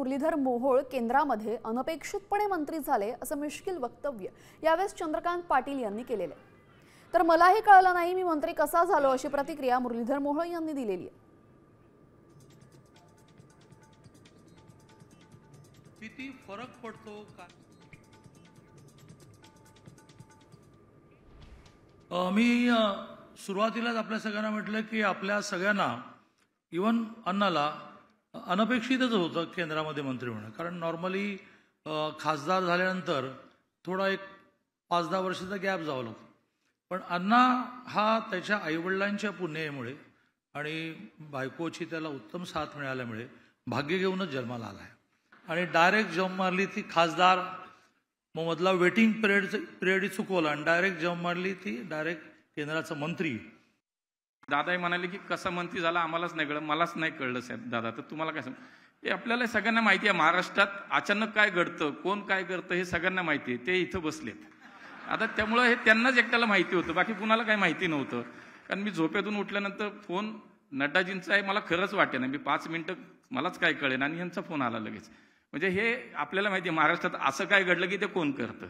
मुरलीधर मोहोळ केंद्रामध्ये अनपेक्षितपणे मंत्री झाले असं मिश्किल वक्तव्य यावेळेस चंद्रकांत पाटील यांनी केलेले. तर मलाही कळलं नाही मी मंत्री कसा झालो अशी प्रतिक्रिया मुरलीधर मोहोळ यांनी दिलेली आहे. किती फरक पडतो का? मी सुरुवातीलाच आपल्या सगळ्यांना म्हटलं की आपल्या सगळ्यांना इवन अण्णाला अनपेक्षितच होतं केंद्रामध्ये मंत्री होणं. कारण नॉर्मली खासदार झाल्यानंतर थोडा एक 5-10 वर्षाचा गॅप जावं लागतो. पण अण्णा हा त्याच्या आईवडिलांच्या पुण्यामुळे आणि बायकोची त्याला उत्तम साथ मिळाल्यामुळे भाग्य घेऊनच जन्माला आला आहे. आणि डायरेक्ट जंप मारली ती खासदार, मग मधला वेटिंग पिरियड चुकवला आणि डायरेक्ट जंप मारली ती डायरेक्ट केंद्राचा मंत्री. दादाही म्हणाले की कसा मंत्री झाला आम्हालाच नाही कळलं, मलाच नाही कळलं साहेब दादा. तर तुम्हाला काय सांग, हे आपल्याला सगळ्यांना माहिती आहे महाराष्ट्रात अचानक काय घडतं, कोण काय करतं हे सगळ्यांना माहिती आहे. ते इथं बसलेत आता, त्यामुळं हे त्यांनाच एकट्याला माहिती होतं, बाकी कुणाला काही माहिती नव्हतं. कारण मी झोपेतून उठल्यानंतर फोन नड्डाजींचा आहे मला खरंच वाटे ना, मी 5 मिनिटं मलाच काय कळेन आणि यांचा फोन आला लगेच. म्हणजे हे आपल्याला माहिती आहे महाराष्ट्रात असं काय घडलं की ते कोण करतं.